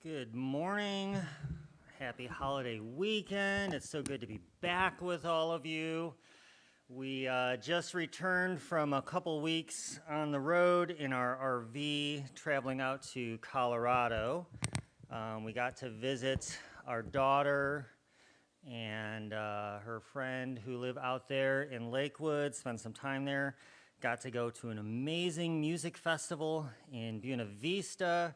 Good morning. Happy holiday weekend. It's so good to be back with all of you. We just returned from a couple weeks on the road in our RV traveling out to Colorado. We got to visit our daughter and her friend who live out there in Lakewood, spend some time there. Got to go to an amazing music festival in Buena Vista.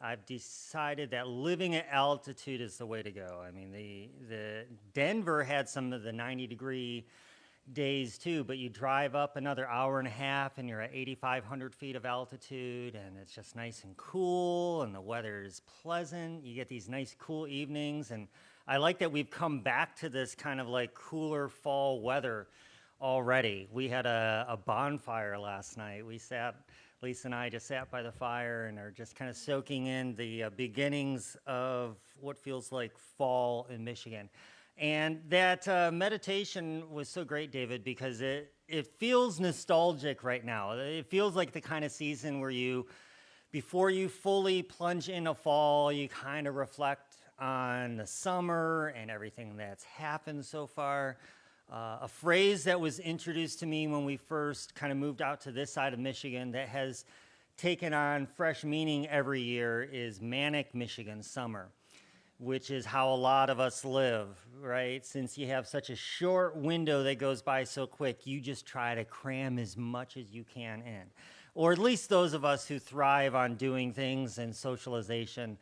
I've decided that living at altitude is the way to go. I mean, the Denver had some of the 90-degree days too, but you drive up another hour and a half and you're at 8,500 feet of altitude, and it's just nice and cool, and the weather is pleasant. You get these nice, cool evenings, and I like that we've come back to this kind of like cooler fall weather already. We had a bonfire last night. Lisa and I just sat by the fire and are just kind of soaking in the beginnings of what feels like fall in Michigan. And that meditation was so great, David, because it feels nostalgic right now. It feels like the kind of season where before you fully plunge into fall, you kind of reflect on the summer and everything that's happened so far. A phrase that was introduced to me when we first kind of moved out to this side of Michigan that has taken on fresh meaning every year is manic Michigan summer, which is how a lot of us live, right? Since you have such a short window that goes by so quick, you just try to cram as much as you can in. Or at least those of us who thrive on doing things and socialization,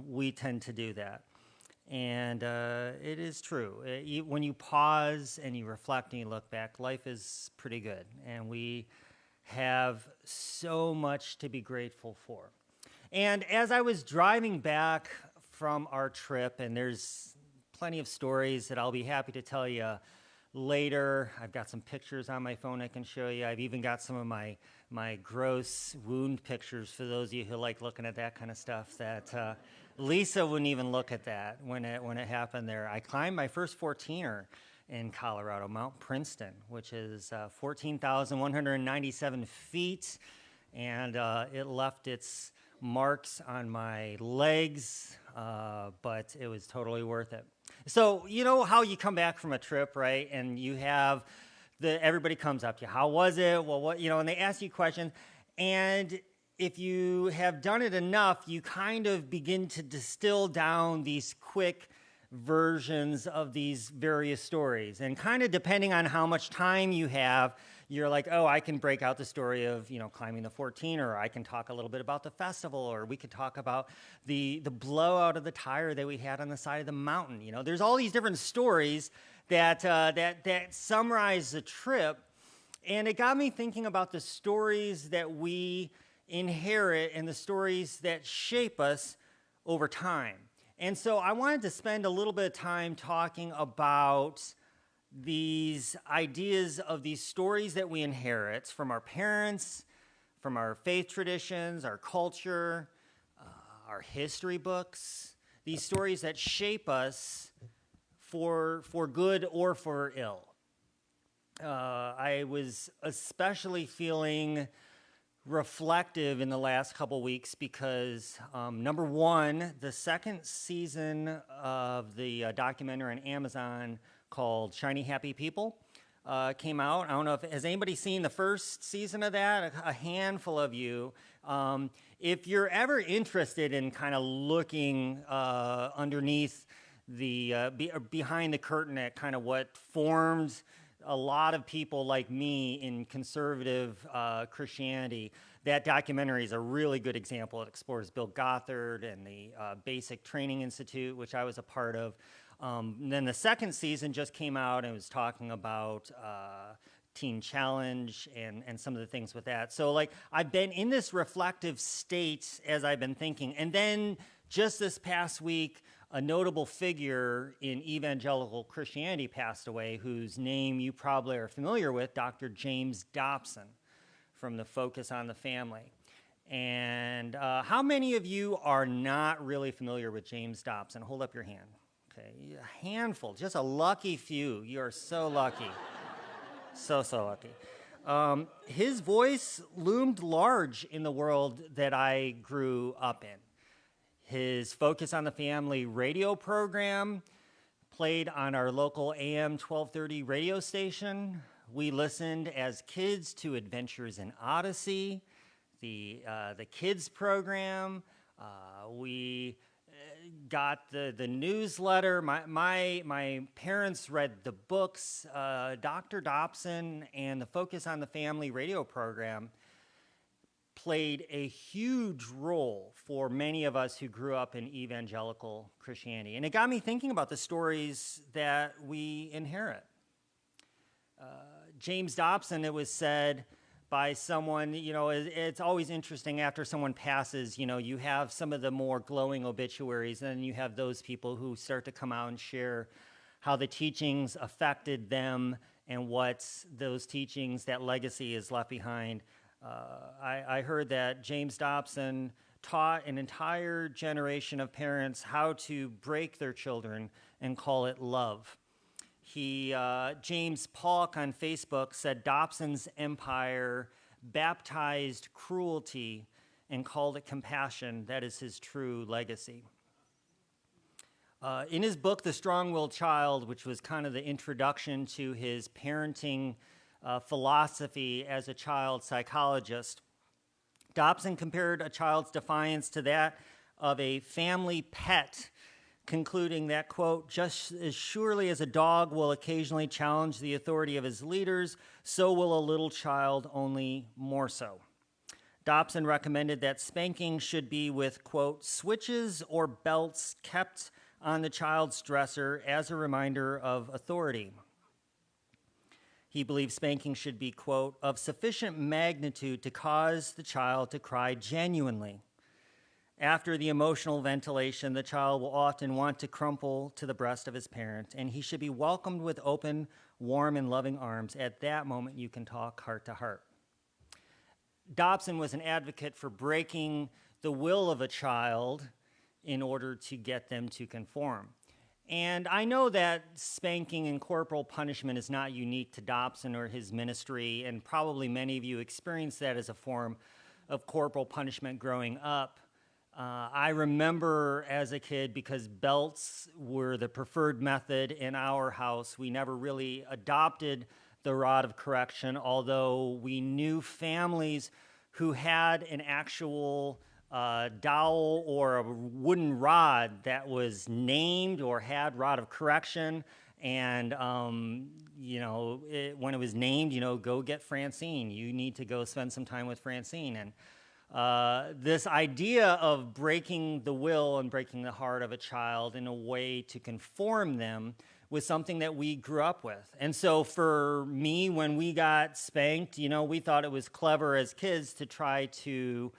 we tend to do that. And it is true. When you pause and you reflect and you look back, life is pretty good. And we have so much to be grateful for. And as I was driving back from our trip, and there's plenty of stories that I'll be happy to tell you later. I've got some pictures on my phone I can show you. I've even got some of my gross wound pictures for those of you who like looking at that kind of stuff that Lisa wouldn't even look at that when it happened there. I climbed my first 14er in Colorado, Mount Princeton, which is 14,197 feet, and it left its marks on my legs, but it was totally worth it. So you know how you come back from a trip, right? And you have everybody comes up to you. How was it? Well, what, and they ask you questions, and if you have done it enough, you kind of begin to distill down these quick versions of these various stories. And kind of depending on how much time you have, you're like, oh, I can break out the story of, climbing the 14, or I can talk a little bit about the festival, or we could talk about the blowout of the tire that we had on the side of the mountain. There's all these different stories that summarize the trip. And it got me thinking about the stories that we inherit and the stories that shape us over time. And so I wanted to spend a little bit of time talking about these ideas of these stories that we inherit from our parents, from our faith traditions, our culture, our history books, these stories that shape us for good or for ill. I was especially feeling reflective in the last couple weeks because, number one, the second season of the documentary on Amazon called Shiny Happy People came out. I don't know has anybody seen the first season of that? A handful of you. If you're ever interested in kind of looking underneath behind the curtain at kind of what formed a lot of people like me in conservative Christianity, that documentary is a really good example. It explores Bill Gothard and the Basic Training Institute, which I was a part of. Then the second season just came out and was talking about Teen Challenge and some of the things with that. So I've been in this reflective state as I've been thinking. And then just this past week, a notable figure in evangelical Christianity passed away, whose name you probably are familiar with, Dr. James Dobson from the Focus on the Family. And how many of you are not really familiar with James Dobson? Hold up your hand. Okay, a handful, just a lucky few. You are so lucky. so lucky. His voice loomed large in the world that I grew up in. His Focus on the Family radio program played on our local AM 1230 radio station. We listened as kids to Adventures in Odyssey, the kids program. We got the newsletter. My parents read the books. Dr. Dobson and the Focus on the Family radio program played a huge role for many of us who grew up in evangelical Christianity. And it got me thinking about the stories that we inherit. James Dobson, it was said by someone, it's always interesting after someone passes, you have some of the more glowing obituaries, and then you have those people who start to come out and share how the teachings affected them and what those teachings, that legacy is left behind. I heard that James Dobson taught an entire generation of parents how to break their children and call it love. James Polk on Facebook said Dobson's empire baptized cruelty and called it compassion. That is his true legacy. In his book, The Strong-Willed Child, which was kind of the introduction to his parenting philosophy as a child psychologist, Dobson compared a child's defiance to that of a family pet, concluding that, quote, just as surely as a dog will occasionally challenge the authority of his leaders, so will a little child, only more so. Dobson recommended that spanking should be with, quote, switches or belts kept on the child's dresser as a reminder of authority. He believed spanking should be, quote, of sufficient magnitude to cause the child to cry genuinely. After the emotional ventilation, the child will often want to crumple to the breast of his parent, and he should be welcomed with open, warm, and loving arms. At that moment, you can talk heart to heart. Dobson was an advocate for breaking the will of a child in order to get them to conform. And I know that spanking and corporal punishment is not unique to Dobson or his ministry, and probably many of you experienced that as a form of corporal punishment growing up. I remember as a kid, because belts were the preferred method in our house, we never really adopted the rod of correction, although we knew families who had an actual dowel or a wooden rod that was named or had rod of correction. And, when it was named, go get Francine. You need to go spend some time with Francine. And this idea of breaking the will and breaking the heart of a child in a way to conform them was something that we grew up with. And so for me, when we got spanked, we thought it was clever as kids to try to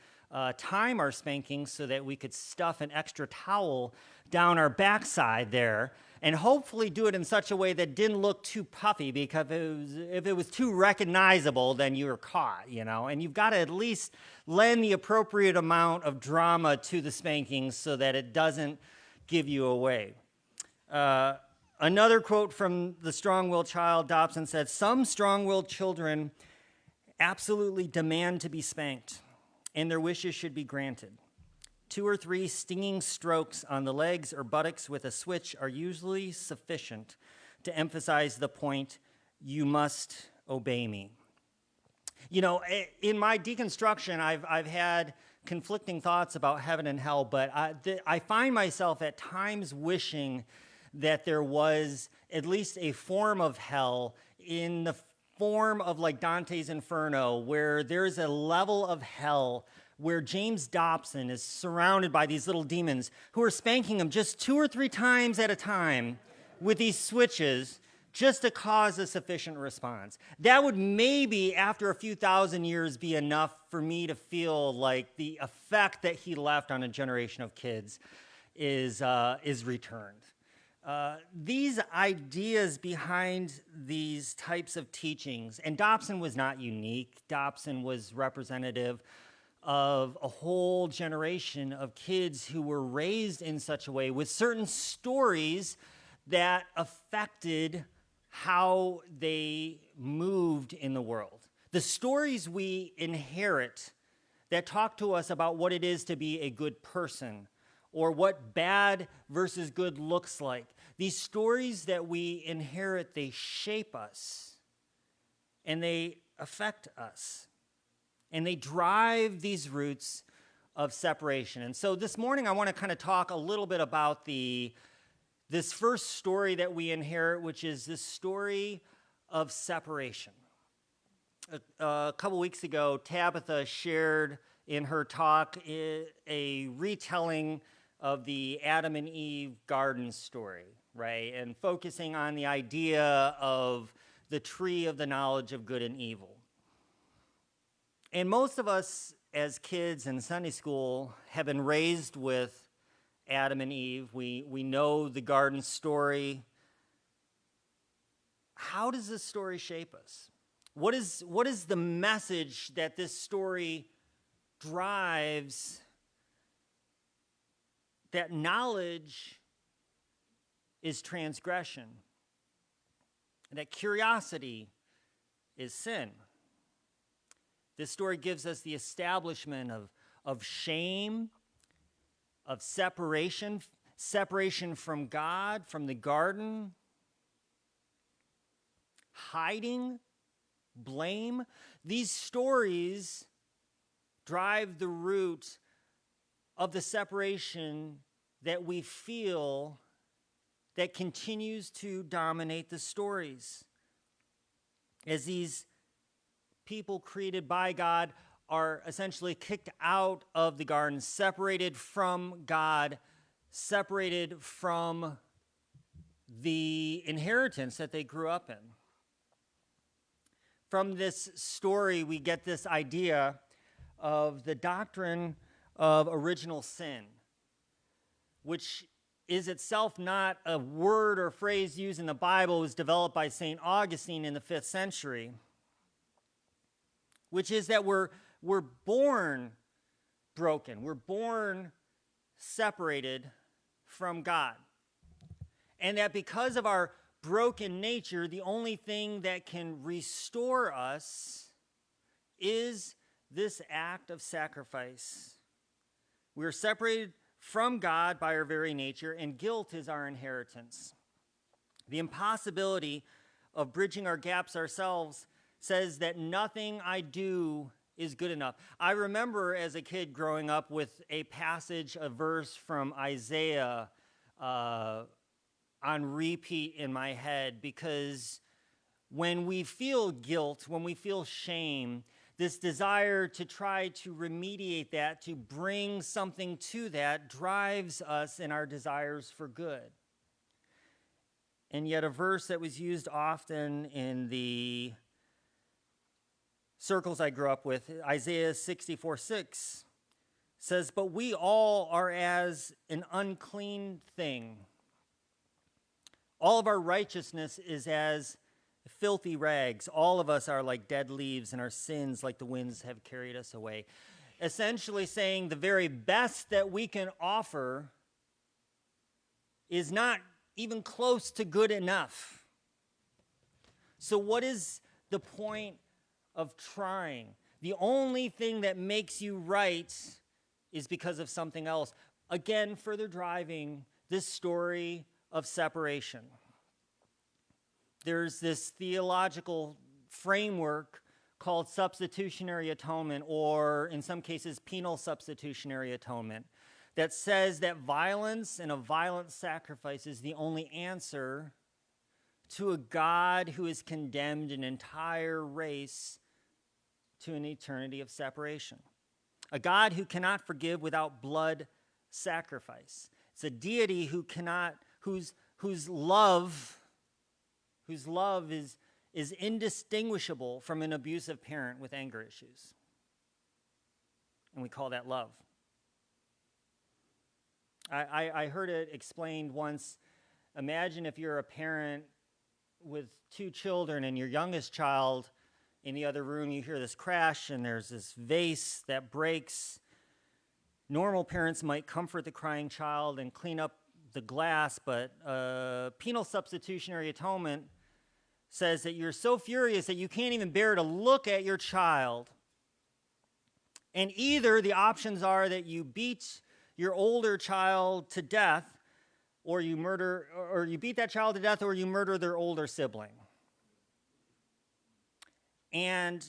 time our spanking so that we could stuff an extra towel down our backside there and hopefully do it in such a way that didn't look too puffy, because if it was too recognizable, then you were caught, and you've got to at least lend the appropriate amount of drama to the spanking so that it doesn't give you away. Another quote from The Strong-Willed Child, Dobson said, some strong-willed children absolutely demand to be spanked, and their wishes should be granted. 2 or 3 stinging strokes on the legs or buttocks with a switch are usually sufficient to emphasize the point, you must obey me. In my deconstruction, I've had conflicting thoughts about heaven and hell, but I find myself at times wishing that there was at least a form of hell in the form of like Dante's Inferno, where there's a level of hell where James Dobson is surrounded by these little demons who are spanking him just 2 or 3 times at a time with these switches just to cause a sufficient response. That would maybe, after a few thousand years, be enough for me to feel like the effect that he left on a generation of kids is returned. These ideas behind these types of teachings, and Dobson was not unique. Dobson was representative of a whole generation of kids who were raised in such a way with certain stories that affected how they moved in the world. The stories we inherit that talk to us about what it is to be a good person or what bad versus good looks like. These stories that we inherit, they shape us, and they affect us, and they drive these roots of separation. And so this morning I want to kind of talk a little bit about this first story that we inherit, which is this story of separation. A couple weeks ago, Tabitha shared in her talk a retelling of the Adam and Eve garden story, right? And focusing on the idea of the tree of the knowledge of good and evil. And most of us as kids in Sunday school have been raised with Adam and Eve. We know the garden story. How does this story shape us? What is the message that this story drives? That knowledge is transgression, that curiosity is sin. This story gives us the establishment of shame, of separation from God, from the garden, hiding, blame. These stories drive the root of the separation that we feel that continues to dominate the stories. As these people created by God are essentially kicked out of the garden, separated from God, separated from the inheritance that they grew up in. From this story, we get this idea of the doctrine of original sin, which is itself not a word or phrase used in the Bible. It was developed by St. Augustine in the 5th century, which is that we're born broken. We're born separated from God. And that because of our broken nature, the only thing that can restore us is this act of sacrifice. We are separated from God by our very nature, and guilt is our inheritance. The impossibility of bridging our gaps ourselves says that nothing I do is good enough. I remember as a kid growing up with a passage, a verse from Isaiah on repeat in my head, because when we feel guilt, when we feel shame, this desire to try to remediate that, to bring something to that, drives us in our desires for good. And yet a verse that was used often in the circles I grew up with, Isaiah 64:6, says, "But we all are as an unclean thing. All of our righteousness is as filthy rags. All of us are like dead leaves, and our sins like the winds have carried us away." Essentially saying the very best that we can offer is not even close to good enough. So what is the point of trying? The only thing that makes you right is because of something else. Again, further driving this story of separation. There's this theological framework called substitutionary atonement, or in some cases, penal substitutionary atonement, that says that violence and a violent sacrifice is the only answer to a God who has condemned an entire race to an eternity of separation. A God who cannot forgive without blood sacrifice. It's a deity whose love is indistinguishable from an abusive parent with anger issues. And we call that love. I heard it explained once. Imagine if you're a parent with 2 children and your youngest child in the other room, you hear this crash and there's this vase that breaks. Normal parents might comfort the crying child and clean up the glass, but penal substitutionary atonement says that you're so furious that you can't even bear to look at your child. And either the options are that you beat your older child to death, or you beat that child to death, or you murder their older sibling. And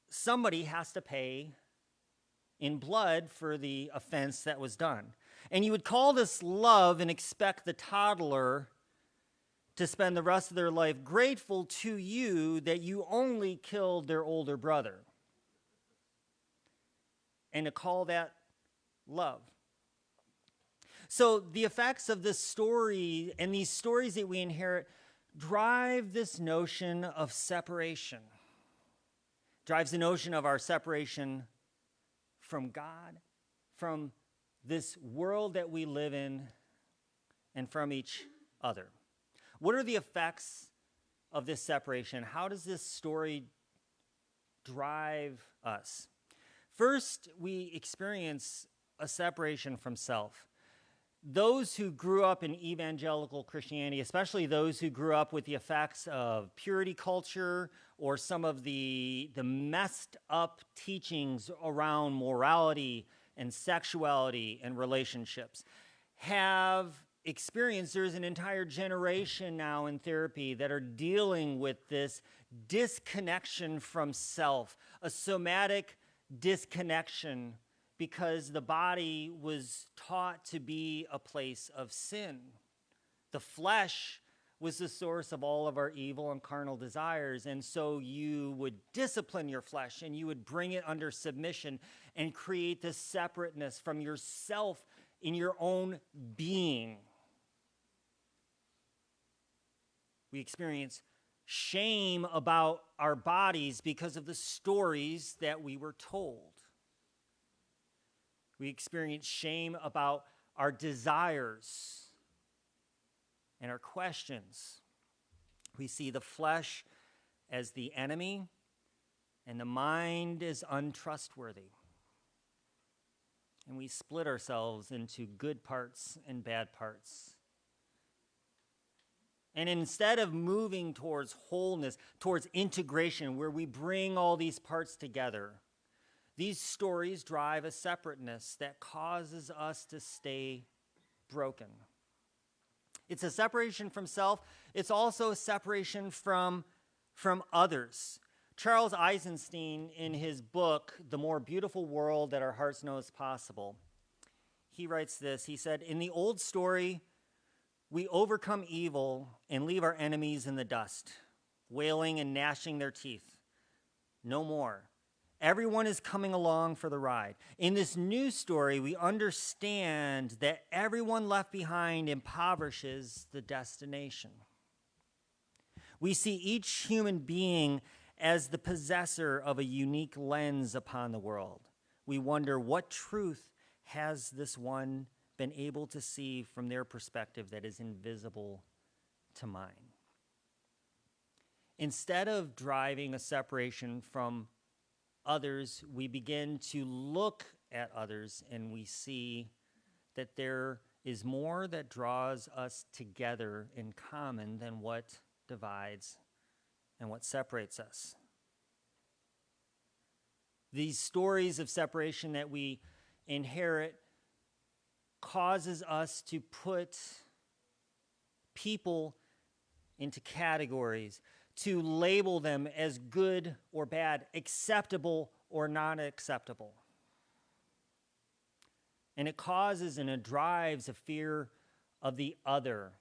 somebody has to pay in blood for the offense that was done. And you would call this love and expect the toddler to spend the rest of their life grateful to you that you only killed their older brother. And to call that love. So the effects of this story and these stories that we inherit drive this notion of separation. Drives the notion of our separation from God, from this world that we live in, and from each other. What are the effects of this separation? How does this story drive us? First, we experience a separation from self. Those who grew up in evangelical Christianity, especially those who grew up with the effects of purity culture or some of the messed up teachings around morality and sexuality and relationships, have experienced, there's an entire generation now in therapy that are dealing with this disconnection from self, a somatic disconnection, because the body was taught to be a place of sin. The flesh was the source of all of our evil and carnal desires, and so you would discipline your flesh and you would bring it under submission and create this separateness from yourself in your own being. We experience shame about our bodies because of the stories that we were told. We experience shame about our desires and our questions. We see the flesh as the enemy and the mind as untrustworthy. And we split ourselves into good parts and bad parts. And instead of moving towards wholeness, towards integration, where we bring all these parts together, these stories drive a separateness that causes us to stay broken. It's a separation from self. It's also a separation from others. Charles Eisenstein, in his book, The More Beautiful World That Our Hearts Know Is Possible, he writes this. He said, "In the old story, we overcome evil and leave our enemies in the dust, wailing and gnashing their teeth. No more. Everyone is coming along for the ride. In this new story, we understand that everyone left behind impoverishes the destination. We see each human being as the possessor of a unique lens upon the world. We wonder, what truth has this one been able to see from their perspective that is invisible to mine?" Instead of driving a separation from others, we begin to look at others and we see that there is more that draws us together in common than what divides and what separates us. These stories of separation that we inherit causes us to put people into categories, to label them as good or bad, acceptable or not acceptable. And it causes and it drives a fear of the other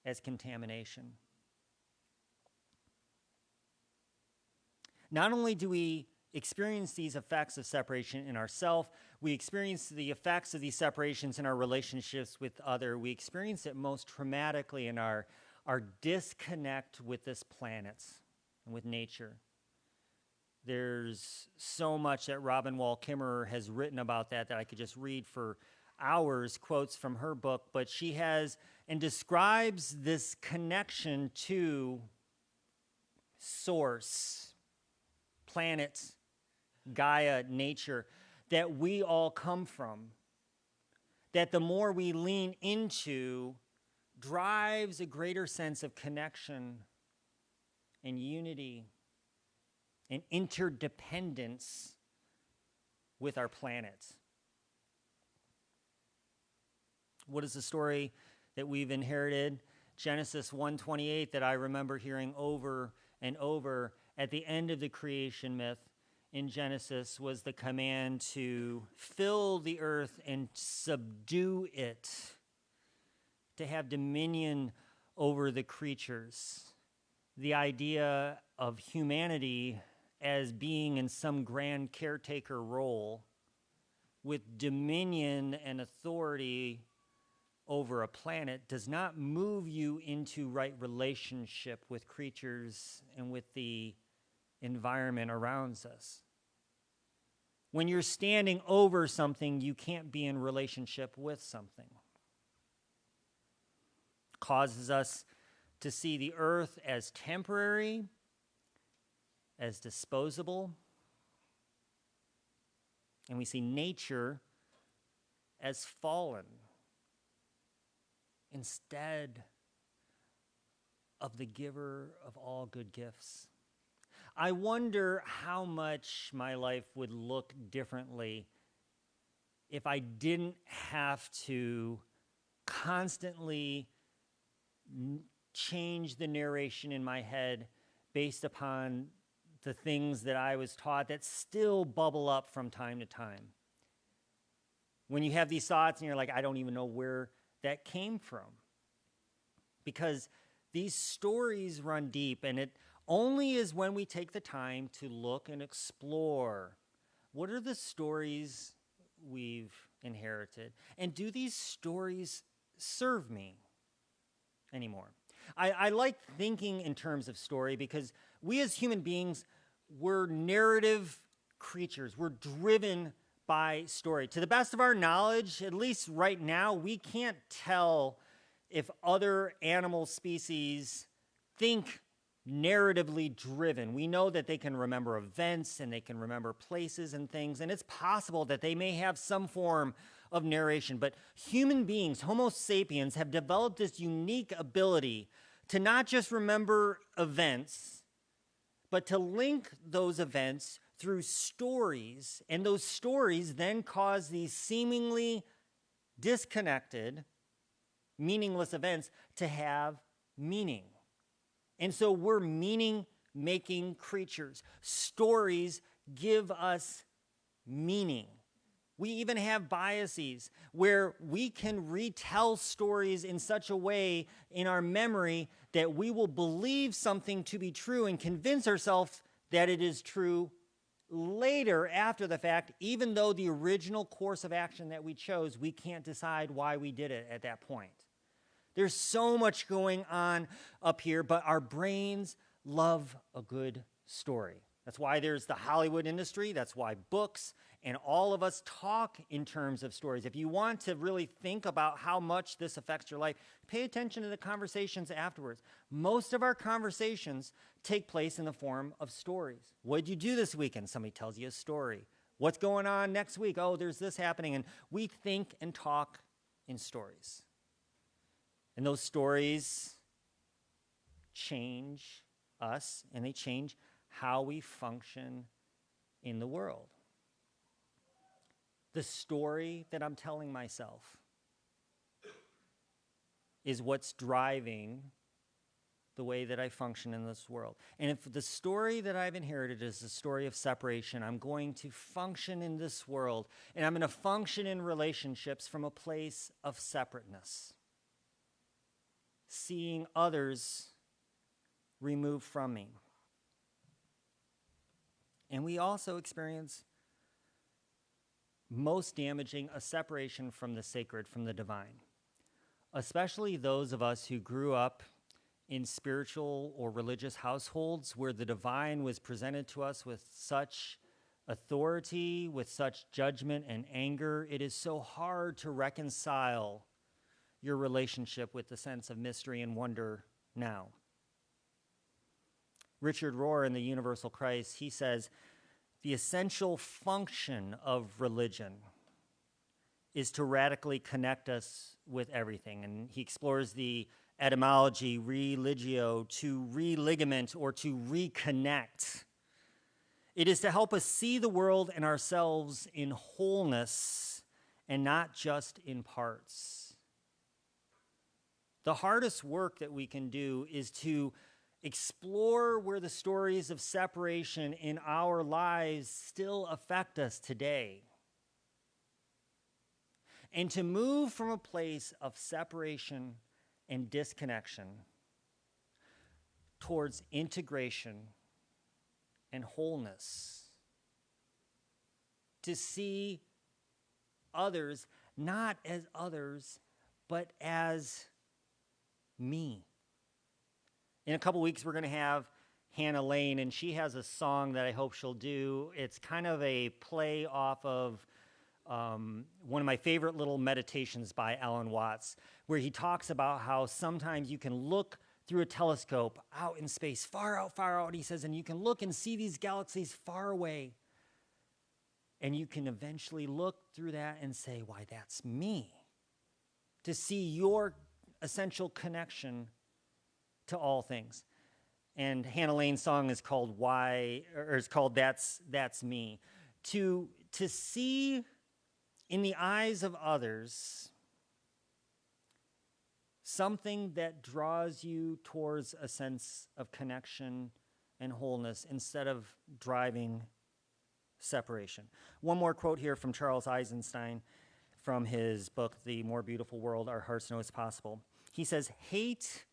as contamination. Not only do we experience these effects of separation in ourselves, we experience the effects of these separations in our relationships with others. We experience it most traumatically in our disconnect with this planet and with nature. There's so much that Robin Wall Kimmerer has written about that I could just read for hours, quotes from her book, but she has and describes this connection to source, planet, Gaia, nature, that we all come from, that the more we lean into drives a greater sense of connection and unity and interdependence with our planet What is the story that we've inherited? Genesis 1:28 that I remember hearing over and over at the end of the creation myth in Genesis was the command to fill the earth and subdue it, to have dominion over the creatures. The idea of humanity as being in some grand caretaker role with dominion and authority over a planet does not move you into right relationship with creatures and with the environment around us. When you're standing over something, you can't be in relationship with something. Causes us to see the earth as temporary, as disposable, and we see nature as fallen instead of the giver of all good gifts. I wonder how much my life would look differently if I didn't have to constantly change the narration in my head based upon the things that I was taught that still bubble up from time to time. When you have these thoughts and you're like, I don't even know where that came from. Because these stories run deep, and it only is when we take the time to look and explore what are the stories we've inherited, and do these stories serve me anymore? I like thinking in terms of story because we as human beings, we're narrative creatures. We're driven by story. To the best of our knowledge, at least right now, we can't tell if other animal species think narratively driven. We know that they can remember events and they can remember places and things, and it's possible that they may have some form of narration. But human beings, Homo sapiens, have developed this unique ability to not just remember events, but to link those events through stories, and those stories then cause these seemingly disconnected, meaningless events to have meaning. And so we're meaning-making creatures. Stories give us meaning. We even have biases where we can retell stories in such a way in our memory that we will believe something to be true and convince ourselves that it is true later after the fact, even though the original course of action that we chose, we can't decide why we did it at that point. There's so much going on up here, but our brains love a good story. That's why there's the Hollywood industry. That's why books and all of us talk in terms of stories. If you want to really think about how much this affects your life, pay attention to the conversations afterwards. Most of our conversations take place in the form of stories. What did you do this weekend? Somebody tells you a story. What's going on next week? Oh, there's this happening. And we think and talk in stories. And those stories change us, and they change how we function in the world. The story that I'm telling myself is what's driving the way that I function in this world. And if the story that I've inherited is the story of separation, I'm going to function in this world, and I'm going to function in relationships from a place of separateness, seeing others removed from me. And we also experience most damaging a separation from the sacred, from the divine, especially those of us who grew up in spiritual or religious households where the divine was presented to us with such authority, with such judgment and anger. It is so hard to reconcile your relationship with the sense of mystery and wonder now. Richard Rohr in The Universal Christ, he says, the essential function of religion is to radically connect us with everything. And he explores the etymology, religio, to religament or to reconnect. It is to help us see the world and ourselves in wholeness and not just in parts. The hardest work that we can do is to explore where the stories of separation in our lives still affect us today. And to move from a place of separation and disconnection towards integration and wholeness. To see others not as others, but as me. In a couple weeks, we're going to have Hannah Lane, and she has a song that I hope she'll do. It's kind of a play off of one of my favorite little meditations by Alan Watts, where he talks about how sometimes you can look through a telescope out in space, far out, he says, and you can look and see these galaxies far away. And you can eventually look through that and say, why, that's me. To see your essential connection to all things. And Hannah Lane's song is called That's Me. To see in the eyes of others something that draws you towards a sense of connection and wholeness instead of driving separation. One more quote here from Charles Eisenstein from his book, The More Beautiful World Our Hearts Know Is Possible. He says, hate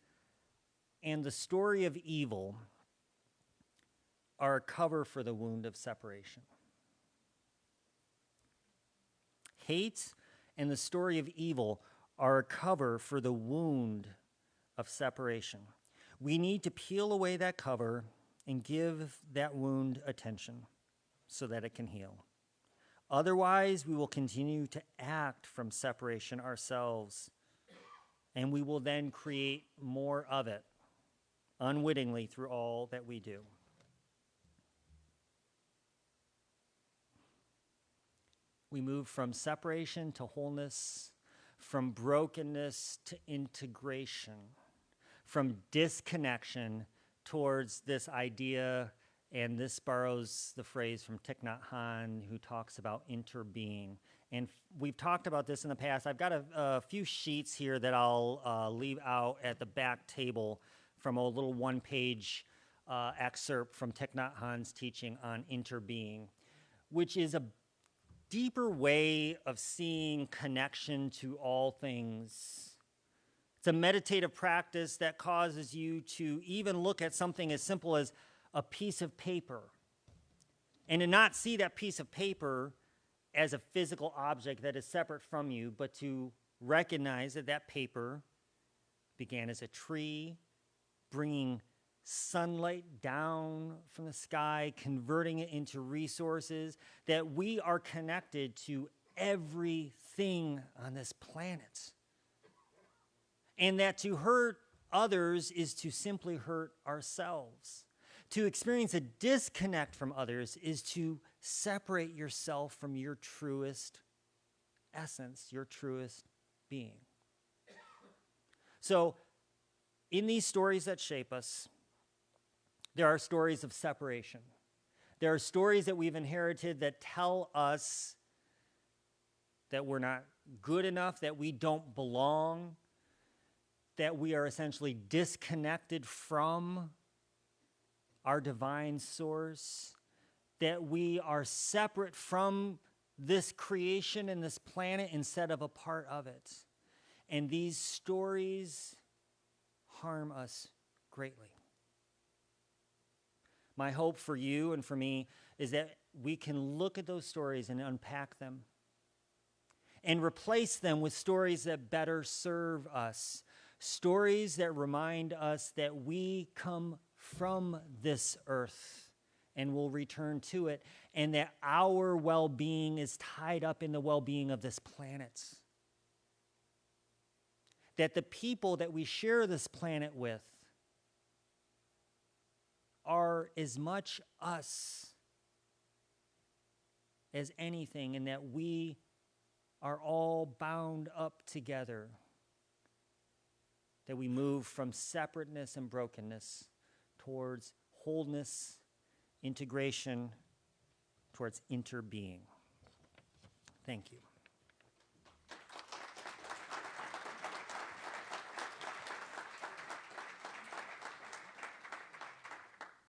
and the story of evil are a cover for the wound of separation. Hate and the story of evil are a cover for the wound of separation. We need to peel away that cover and give that wound attention so that it can heal. Otherwise, we will continue to act from separation ourselves, and we will then create more of it unwittingly through all that we do. We move from separation to wholeness, from brokenness to integration, from disconnection towards this idea, and this borrows the phrase from Thich Nhat Hanh, who talks about interbeing. And we've talked about this in the past. I've got a few sheets here that I'll leave out at the back table from a little one-page excerpt from Thich Nhat Hanh's teaching on interbeing, which is a deeper way of seeing connection to all things. It's a meditative practice that causes you to even look at something as simple as a piece of paper and to not see that piece of paper as a physical object that is separate from you, but to recognize that that paper began as a tree, bringing sunlight down from the sky, converting it into resources, that we are connected to everything on this planet. And that to hurt others is to simply hurt ourselves. To experience a disconnect from others is to separate yourself from your truest essence, your truest being. So, in these stories that shape us, there are stories of separation. There are stories that we've inherited that tell us that we're not good enough, that we don't belong, that we are essentially disconnected from our divine source, that we are separate from this creation and this planet instead of a part of it. And these stories harm us greatly. My hope for you and for me is that we can look at those stories and unpack them and replace them with stories that better serve us, stories that remind us that we come from this earth and will return to it, and that our well-being is tied up in the well-being of this planet. That the people that we share this planet with are as much us as anything, and that we are all bound up together, that we move from separateness and brokenness towards wholeness, integration, towards interbeing. Thank you.